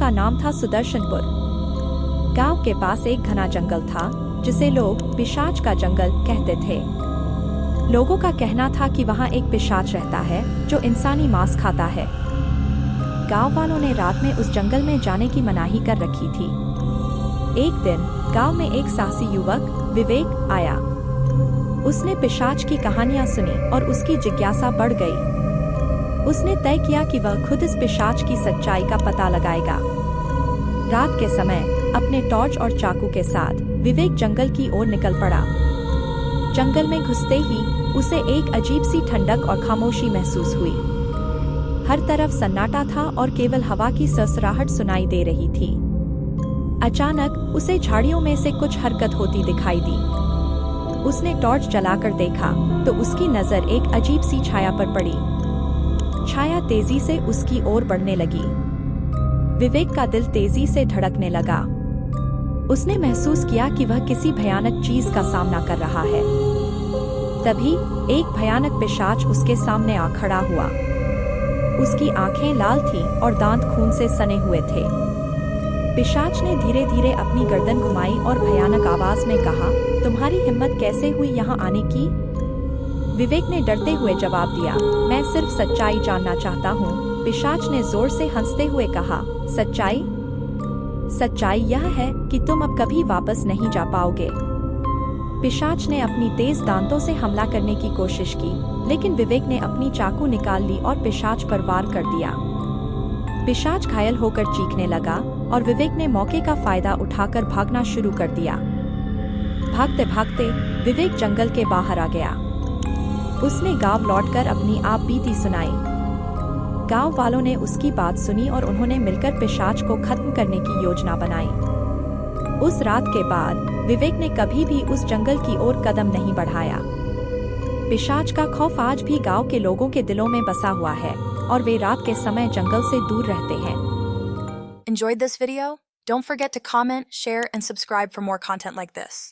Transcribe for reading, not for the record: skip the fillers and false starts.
का नाम था सुदर्शनपुर। गांव के पास एक घना जंगल था जिसे लोग पिशाच का जंगल कहते थे। लोगों का कहना था कि वहां एक पिशाच रहता है जो इंसानी मांस खाता है। गांव वालों ने रात में उस जंगल में जाने की मनाही कर रखी थी। एक दिन गांव में एक साहसी युवक विवेक आया। उसने पिशाच की कहानियां सुनी और उसकी जिज्ञासा बढ़ गई। उसने तय किया कि वह खुद इस पिशाच की सच्चाई का पता लगाएगा। रात के समय अपने टॉर्च और चाकू के साथ विवेक जंगल की ओर निकल पड़ा। जंगल में घुसते ही उसे एक अजीब सी ठंडक और खामोशी महसूस हुई। हर तरफ सन्नाटा था और केवल हवा की सरसराहट सुनाई दे रही थी। अचानक उसे झाड़ियों में से कुछ हरकत होती दिखाई दी। उसने टॉर्च जलाकर देखा तो उसकी नजर एक अजीब सी छाया पर पड़ी। छाया तेजी से उसकी ओर बढ़ने लगी। विवेक का दिल तेजी से धड़कने लगा। उसने महसूस किया कि वह किसी भयानक चीज का सामना कर रहा है। तभी एक भयानक पिशाच उसके सामने आ खड़ा हुआ। उसकी आंखें लाल थीं और दांत खून से सने हुए थे। पिशाच ने धीरे धीरे अपनी गर्दन घुमाई और भयानक आवाज में कहा, तुम्हारी हिम्मत कैसे हुई यहाँ आने की? विवेक ने डरते हुए जवाब दिया, मैं सिर्फ सच्चाई जानना चाहता हूँ। पिशाच ने जोर से हंसते हुए कहा, सच्चाई? सच्चाई यह है कि तुम अब कभी वापस नहीं जा पाओगे। पिशाच ने अपनी तेज दांतों से हमला करने की कोशिश की, लेकिन विवेक ने अपनी चाकू निकाल ली और पिशाच पर वार कर दिया। पिशाच घायल होकर चीखने लगा और विवेक ने मौके का फायदा उठाकर भागना शुरू कर दिया। भागते भागते विवेक जंगल के बाहर आ गया। उसने गांव लौटकर अपनी आप बीती सुनाई। गांव वालों ने उसकी बात सुनी और उन्होंने मिलकर पिशाच को खत्म करने की योजना बनाई। उस रात के बाद विवेक ने कभी भी उस जंगल की ओर कदम नहीं बढ़ाया। पिशाच का खौफ आज भी गांव के लोगों के दिलों में बसा हुआ है और वे रात के समय जंगल से दूर रहते हैं। Enjoyed this video? Don't forget to comment, share, and subscribe for more content like this.